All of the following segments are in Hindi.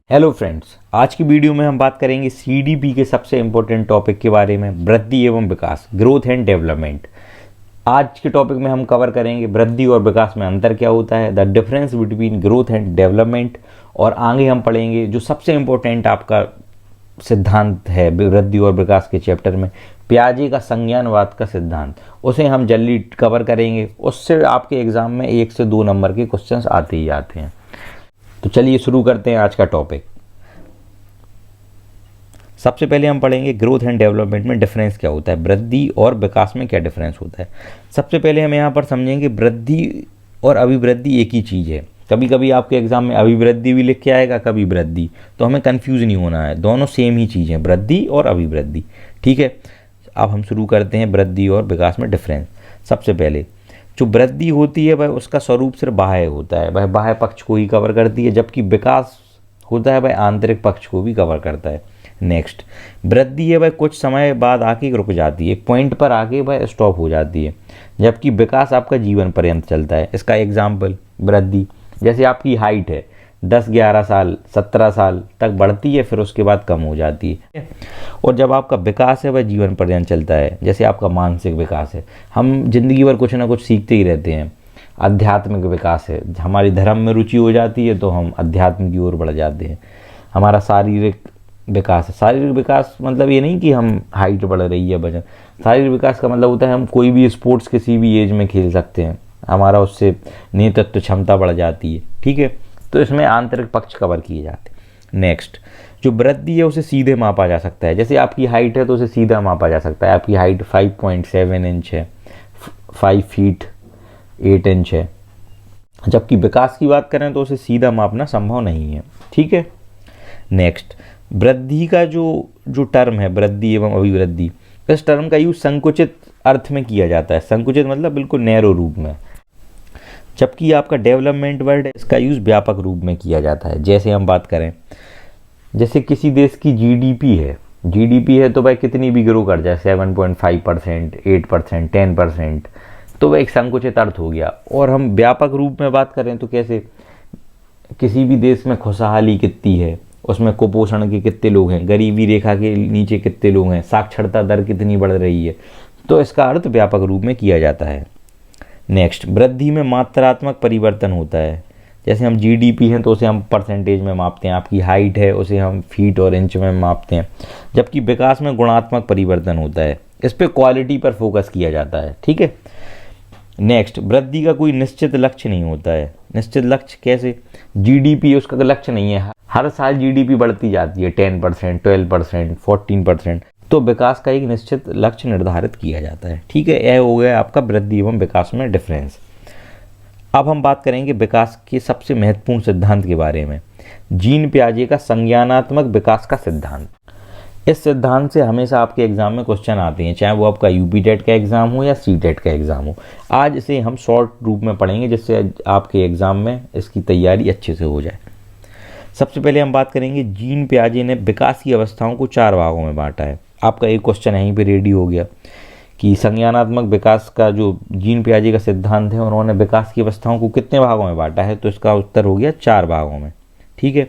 हेलो फ्रेंड्स, आज की वीडियो में हम बात करेंगे सीडीपी के सबसे इम्पोर्टेंट टॉपिक के बारे में, वृद्धि एवं विकास, ग्रोथ एंड डेवलपमेंट। आज के टॉपिक में हम कवर करेंगे वृद्धि और विकास में अंतर क्या होता है, the difference between growth and development, और आगे हम पढ़ेंगे जो सबसे इम्पोर्टेंट आपका सिद्धांत है वृद्धि और विकास के चैप्टर में, पियाजे का संज्ञानवाद का सिद्धांत, उसे हम जल्दी कवर करेंगे। उससे आपके एग्जाम में 1 से 2 नंबर के क्वेश्चंस आते ही आते हैं। तो चलिए शुरू करते हैं आज का टॉपिक। सबसे पहले हम पढ़ेंगे ग्रोथ एंड डेवलपमेंट में डिफरेंस क्या होता है, वृद्धि और विकास में क्या डिफरेंस होता है। सबसे पहले हम यहाँ पर समझेंगे वृद्धि और अभिवृद्धि एक ही चीज़ है। कभी कभी आपके एग्जाम में अभिवृद्धि भी लिख के आएगा, कभी वृद्धि, तो हमें कंफ्यूज नहीं होना है, दोनों सेम ही चीज़ है, वृद्धि और अभिवृद्धि। ठीक है, अब हम शुरू करते हैं वृद्धि और विकास में डिफरेंस। सबसे पहले जो वृद्धि होती है वह उसका स्वरूप सिर्फ बाह्य होता है, वह बाह्य पक्ष को ही कवर करती है, जबकि विकास होता है वह आंतरिक पक्ष को भी कवर करता है। नेक्स्ट, वृद्धि है वह कुछ समय बाद आके रुक जाती है, एक पॉइंट पर आके वह स्टॉप हो जाती है, जबकि विकास आपका जीवन पर्यंत चलता है। इसका एग्जाम्पल, वृद्धि जैसे आपकी हाइट है 10-11 साल 17 साल तक बढ़ती है, फिर उसके बाद कम हो जाती है। और जब आपका विकास है वह जीवन पर्यंत चलता है, जैसे आपका मानसिक विकास है, हम जिंदगी भर कुछ ना कुछ सीखते ही रहते हैं। आध्यात्मिक विकास है, हमारी धर्म में रुचि हो जाती है तो हम अध्यात्म की ओर बढ़ जाते हैं। हमारा शारीरिक विकास है, शारीरिक विकास मतलब ये नहीं कि हम हाइट बढ़ रही है वजन, शारीरिक विकास का मतलब होता है हम कोई भी स्पोर्ट्स किसी भी एज में खेल सकते हैं, हमारा उससे नेतृत्व क्षमता बढ़ जाती है। ठीक है, तो इसमें आंतरिक पक्ष कवर किए जाते हैं। नेक्स्ट, जो वृद्धि है उसे सीधे मापा जा सकता है, जैसे आपकी हाइट है तो उसे सीधा मापा जा सकता है। आपकी हाइट 5.7 इंच है, 5 फीट 8 इंच है, जबकि विकास की बात करें तो उसे सीधा मापना संभव नहीं है। ठीक है, नेक्स्ट, वृद्धि का जो टर्म है, वृद्धि एवं अभिवृद्धि, इस टर्म का यूज संकुचित अर्थ में किया जाता है, संकुचित मतलब बिल्कुल नैरो रूप में, जबकि आपका डेवलपमेंट वर्ड है इसका यूज़ व्यापक रूप में किया जाता है। जैसे हम बात करें, जैसे किसी देश की जीडीपी है तो वह कितनी भी ग्रो कर जाए, 7.5%, 8%, 10%, तो वह एक संकुचित अर्थ हो गया। और हम व्यापक रूप में बात करें तो कैसे, किसी भी देश में खुशहाली कितनी है, उसमें कुपोषण के कितने लोग हैं, गरीबी रेखा के नीचे कितने लोग हैं, साक्षरता दर कितनी बढ़ रही है, तो इसका अर्थ व्यापक रूप में किया जाता है। नेक्स्ट, वृद्धि में मात्रात्मक परिवर्तन होता है, जैसे हम जीडीपी हैं तो उसे हम परसेंटेज में मापते हैं, आपकी हाइट है उसे हम फीट और इंच में मापते हैं, जबकि विकास में गुणात्मक परिवर्तन होता है, इस पे क्वालिटी पर फोकस किया जाता है। ठीक है, नेक्स्ट, वृद्धि का कोई निश्चित लक्ष्य नहीं होता है। निश्चित लक्ष्य कैसे, जीडीपी उसका लक्ष्य नहीं है, हर साल जीडीपी बढ़ती जाती है 10%, 12%, 14%, तो विकास का एक निश्चित लक्ष्य निर्धारित किया जाता है। ठीक है, यह हो गया आपका वृद्धि एवं विकास में डिफरेंस। अब हम बात करेंगे विकास के सबसे महत्वपूर्ण सिद्धांत के बारे में, जीन पियाजे का संज्ञानात्मक विकास का सिद्धांत। इस सिद्धांत से हमेशा आपके एग्जाम में क्वेश्चन आते हैं, चाहे वो आपका यूपी टेट का एग्जाम हो या सी टेट का एग्जाम हो। आज इसे हम शॉर्ट रूप में पढ़ेंगे जिससे आपके एग्जाम में इसकी तैयारी अच्छे से हो जाए। सबसे पहले हम बात करेंगे, जीन पियाजे ने विकास की अवस्थाओं को 4 भागों में बांटा है। आपका एक क्वेश्चन यहीं पे रेडी हो गया कि संज्ञानात्मक विकास का जो जीन पियाजे का सिद्धांत है, उन्होंने विकास की अवस्थाओं को कितने भागों में बांटा है, तो इसका उत्तर हो गया 4 भागों में। ठीक है,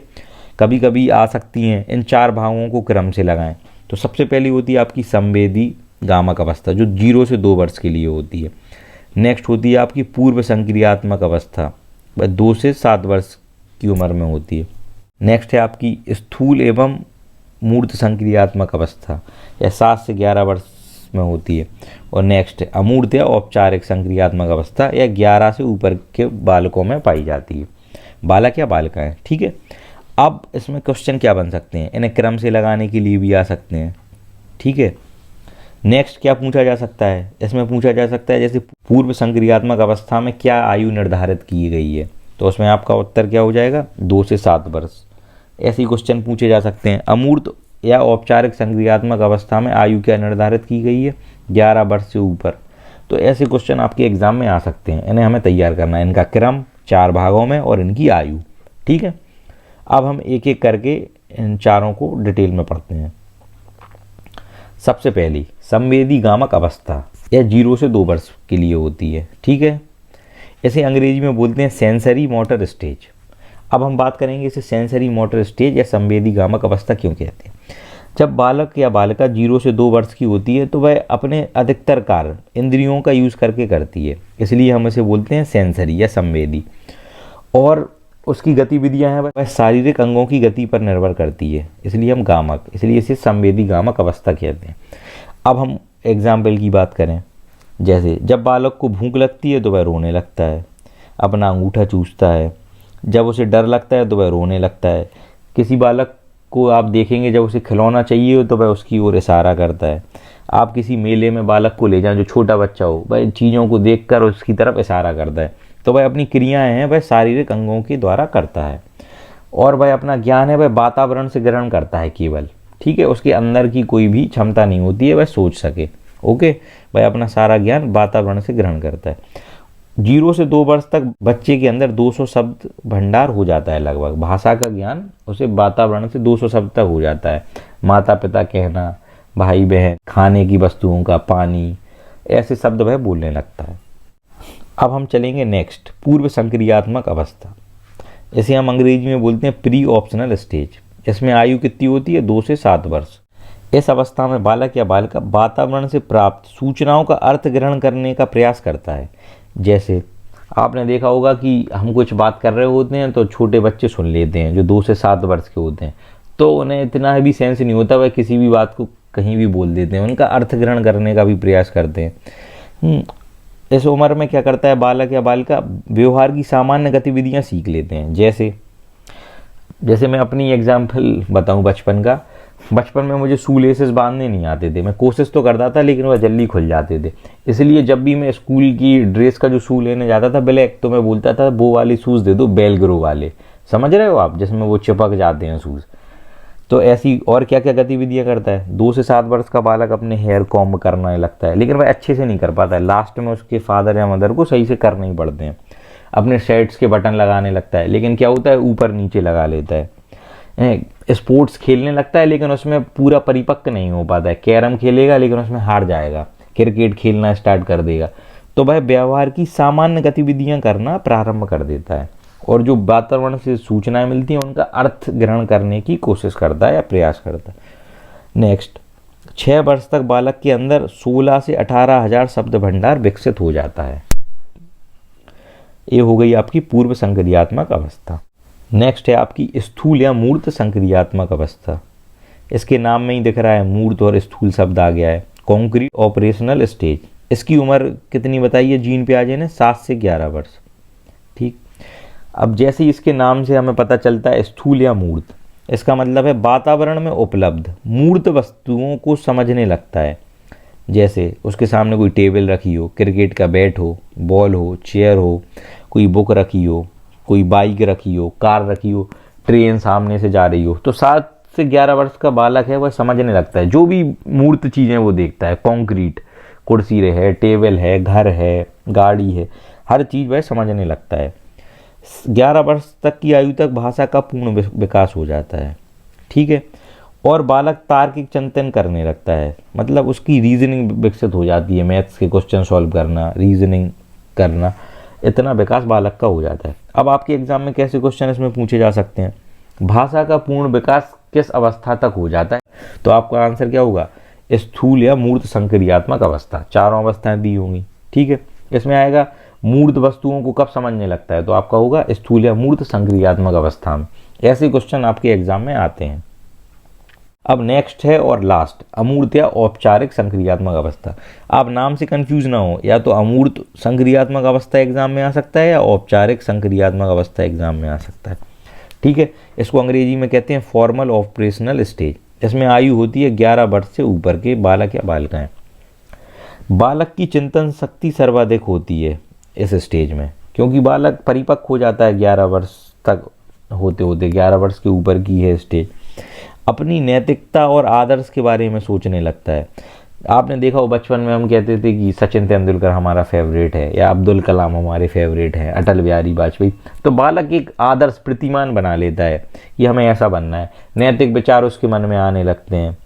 कभी कभी आ सकती हैं, इन 4 भागों को क्रम से लगाएं। तो सबसे पहली होती है आपकी संवेदी गामक अवस्था, जो 0 से 2 वर्ष के लिए होती है। नेक्स्ट होती है आपकी पूर्व संक्रियात्मक अवस्था, वह 2 से 7 वर्ष की उम्र में होती है। नेक्स्ट है आपकी स्थूल एवं मूर्त संक्रियात्मक अवस्था, यह 7 से 11 वर्ष में होती है। और नेक्स्ट है अमूर्त या औपचारिक संक्रियात्मक अवस्था, यह 11 से ऊपर के बालकों में पाई जाती है, बालक या बालिकाएं। ठीक है, अब इसमें क्वेश्चन क्या बन सकते हैं, इन्हें क्रम से लगाने के लिए भी आ सकते हैं। ठीक है, नेक्स्ट क्या पूछा जा सकता है, इसमें पूछा जा सकता है जैसे पूर्व संक्रियात्मक अवस्था में क्या आयु निर्धारित की गई है, तो उसमें आपका उत्तर क्या हो जाएगा, 2 से 7 वर्ष। ऐसे क्वेश्चन पूछे जा सकते हैं। अमूर्त या औपचारिक संक्रियात्मक अवस्था में आयु क्या निर्धारित की गई है, 11 वर्ष से ऊपर। तो ऐसे क्वेश्चन आपके एग्जाम में आ सकते हैं, इन्हें हमें तैयार करना है, इनका क्रम 4 भागों में और इनकी आयु। ठीक है, अब हम एक एक करके इन चारों को डिटेल में पढ़ते हैं। सबसे पहली संवेदी गामक अवस्था, यह 0 से 2 वर्ष के लिए होती है, ठीक है। इसे अंग्रेजी में बोलते हैं सेंसरी मोटर स्टेज। अब हम बात करेंगे इसे सेंसरी मोटर स्टेज या संवेदी गामक अवस्था क्यों कहते हैं। जब बालक या बालिका 0 से 2 वर्ष की होती है तो वह अपने अधिकतर कार्य इंद्रियों का यूज़ करके करती है, इसलिए हम इसे बोलते हैं सेंसरी या संवेदी। और उसकी गतिविधियां हैं वह शारीरिक अंगों की गति पर निर्भर करती है, इसलिए हम गामक, इसलिए इसे संवेदी गामक अवस्था कहते हैं। अब हम एग्जाम्पल की बात करें, जैसे जब बालक को भूख लगती है तो वह रोने लगता है, अपना अंगूठा चूसता है। जब उसे डर लगता है तो वह रोने लगता है। किसी बालक को आप देखेंगे जब उसे खिलौना चाहिए हो तो वह उसकी ओर इशारा करता है। आप किसी मेले में बालक को ले जाएं, जो छोटा बच्चा हो, वह चीज़ों को देखकर उसकी तरफ इशारा करता है। तो वह अपनी क्रियाएं हैं वह शारीरिक अंगों के द्वारा करता है। और वह अपना ज्ञान है वह वातावरण से ग्रहण करता है केवल, ठीक है। उसके अंदर की कोई भी क्षमता नहीं होती है वह सोच सके, ओके। वह अपना सारा ज्ञान वातावरण से ग्रहण करता है। 0 से 2 वर्ष तक बच्चे के अंदर 200 शब्द भंडार हो जाता है लगभग। भाषा का ज्ञान उसे वातावरण से 200 शब्द तक हो जाता है। माता पिता कहना, भाई बहन, खाने की वस्तुओं का, पानी, ऐसे शब्द वह बोलने लगता है। अब हम चलेंगे नेक्स्ट, पूर्व संक्रियात्मक अवस्था। इसे हम अंग्रेजी में बोलते हैं प्री ऑप्शनल स्टेज। इसमें आयु कितनी होती है? 2 से 7 वर्ष। इस अवस्था में बालक या बालिका वातावरण से प्राप्त सूचनाओं का अर्थ ग्रहण करने का प्रयास करता है। जैसे आपने देखा होगा कि हम कुछ बात कर रहे होते हैं तो छोटे बच्चे सुन लेते हैं जो 2 से 7 वर्ष के होते हैं, तो उन्हें इतना भी सेंस नहीं होता, वह किसी भी बात को कहीं भी बोल देते हैं, उनका अर्थ ग्रहण करने का भी प्रयास करते हैं। इस उम्र में क्या करता है बालक या बालिका? व्यवहार की सामान्य गतिविधियां सीख लेते हैं। जैसे मैं अपनी एग्जाम्पल बताऊं बचपन का। बचपन में मुझे शू लेसेस बांधने नहीं आते थे। मैं कोशिश तो करता था लेकिन वह जल्दी खुल जाते थे। इसलिए जब भी मैं स्कूल की ड्रेस का जो शू लेने जाता था ब्लैक, तो मैं बोलता था वो वाले शूज़ दे दो, बेलग्रो वाले, समझ रहे हो आप, जिसमें वो चिपक जाते हैं शूज़। तो ऐसी और क्या क्या गतिविधियां करता है। 2 से 7 वर्ष का बालक अपने हेयर कॉम्ब करने लगता है, लेकिन वह अच्छे से नहीं कर पाता है। लास्ट में उसके फादर या मदर को सही से करने ही पड़ते हैं। अपने शर्ट्स के बटन लगाने लगता है, लेकिन क्या होता है ऊपर नीचे लगा लेता है। स्पोर्ट्स खेलने लगता है लेकिन उसमें पूरा परिपक्व नहीं हो पाता है। कैरम खेलेगा लेकिन उसमें हार जाएगा। क्रिकेट खेलना स्टार्ट कर देगा। तो वह व्यवहार की सामान्य गतिविधियां करना प्रारंभ कर देता है और जो वातावरण से सूचनाएं मिलती हैं उनका अर्थ ग्रहण करने की कोशिश करता है या प्रयास करता है। नेक्स्ट, 6 वर्ष तक बालक के अंदर 16 से 18,000 शब्द भंडार विकसित हो जाता है। ये हो गई आपकी पूर्व संक्रियात्मक अवस्था। नेक्स्ट है आपकी स्थूल या मूर्त संक्रियात्मक अवस्था। इसके नाम में ही दिख रहा है मूर्त और स्थूल शब्द आ गया है। Concrete operational stage. इसकी उम्र कितनी बताइए जीन पियाजे ने? 7 से 11 वर्ष, ठीक। अब जैसे ही इसके नाम से हमें पता चलता है स्थूल या मूर्त, इसका मतलब है वातावरण में उपलब्ध मूर्त वस्तुओं को समझने लगता है। जैसे उसके सामने कोई टेबल रखी हो, क्रिकेट का बैट हो, बॉल हो, चेयर हो, कोई बुक रखी हो, कोई बाइक रखी हो, कार रखी हो, ट्रेन सामने से जा रही हो, तो 7 से 11 वर्ष का बालक है वह समझने लगता है। जो भी मूर्त चीज़ें वो देखता है, कंक्रीट, कुर्सी है, टेबल है, घर है, गाड़ी है, हर चीज़ वह समझने लगता है। 11 वर्ष तक की आयु तक भाषा का पूर्ण विकास हो जाता है, ठीक है। और बालक तार्किक चिंतन करने लगता है, मतलब उसकी रीजनिंग विकसित हो जाती है। मैथ्स के क्वेश्चन सॉल्व करना, रीजनिंग करना, इतना विकास बालक का हो जाता है। अब आपके एग्जाम में कैसे क्वेश्चन इसमें पूछे जा सकते हैं? भाषा का पूर्ण विकास किस अवस्था तक हो जाता है? तो आपका आंसर क्या होगा? स्थूल या मूर्त संक्रियात्मक अवस्था। चारों अवस्थाएं दी होंगी, ठीक है। इसमें आएगा मूर्त वस्तुओं को कब समझने लगता है, तो आपका होगा स्थूल या मूर्त संक्रियात्मक अवस्था में। ऐसे क्वेश्चन आपके एग्जाम में आते हैं। अब नेक्स्ट है और लास्ट, अमूर्त या औपचारिक संक्रियात्मक अवस्था। आप नाम से कंफ्यूज ना हो, या तो अमूर्त संक्रियात्मक अवस्था एग्जाम में आ सकता है या औपचारिक संक्रियात्मक अवस्था एग्जाम में आ सकता है, ठीक है। इसको अंग्रेजी में कहते हैं फॉर्मल ऑपरेशनल स्टेज। इसमें आयु होती है 11 वर्ष से ऊपर के बालक या बालिकाएं। बालक की चिंतन शक्ति सर्वाधिक होती है इस स्टेज में, क्योंकि बालक परिपक्व हो जाता है 11 वर्ष तक होते होते। 11 वर्ष के ऊपर की है स्टेज। अपनी नैतिकता और आदर्श के बारे में सोचने लगता है। आपने देखा हो बचपन में हम कहते थे कि सचिन तेंदुलकर हमारा फेवरेट है या अब्दुल कलाम हमारे फेवरेट हैं, अटल बिहारी वाजपेयी। तो बालक एक आदर्श प्रतिमान बना लेता है कि हमें ऐसा बनना है, नैतिक विचार उसके मन में आने लगते हैं,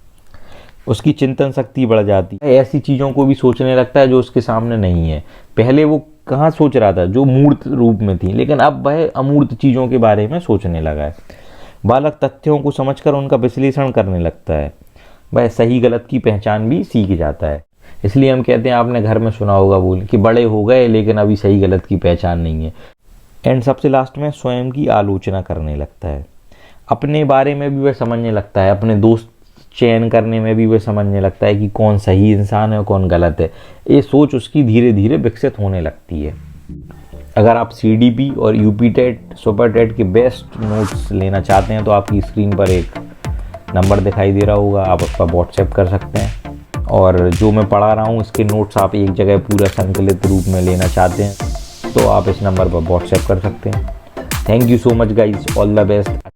उसकी चिंतन शक्ति बढ़ जाती है, ऐसी चीज़ों को भी सोचने लगता है जो उसके सामने नहीं है। पहले वो कहाँ सोच रहा था, जो मूर्त रूप में थी, लेकिन अब वह अमूर्त चीज़ों के बारे में सोचने लगा है। बालक तथ्यों को समझकर उनका विश्लेषण करने लगता है, वह सही गलत की पहचान भी सीख जाता है। इसलिए हम कहते हैं, आपने घर में सुना होगा बोल कि बड़े हो गए लेकिन अभी सही गलत की पहचान नहीं है। एंड सबसे लास्ट में स्वयं की आलोचना करने लगता है, अपने बारे में भी वह समझने लगता है, अपने दोस्त चयन करने में भी वह समझने लगता है कि कौन सही इंसान है और कौन गलत है। ये सोच उसकी धीरे धीरे विकसित होने लगती है। अगर आप CDP और UP टेट सुपर टेट के बेस्ट नोट्स लेना चाहते हैं तो आपकी स्क्रीन पर एक नंबर दिखाई दे रहा होगा, आप उसका व्हाट्सएप कर सकते हैं। और जो मैं पढ़ा रहा हूँ इसके नोट्स आप एक जगह पूरा संकलित रूप में लेना चाहते हैं तो आप इस नंबर पर व्हाट्सएप कर सकते हैं। Thank you so much guys, all the best.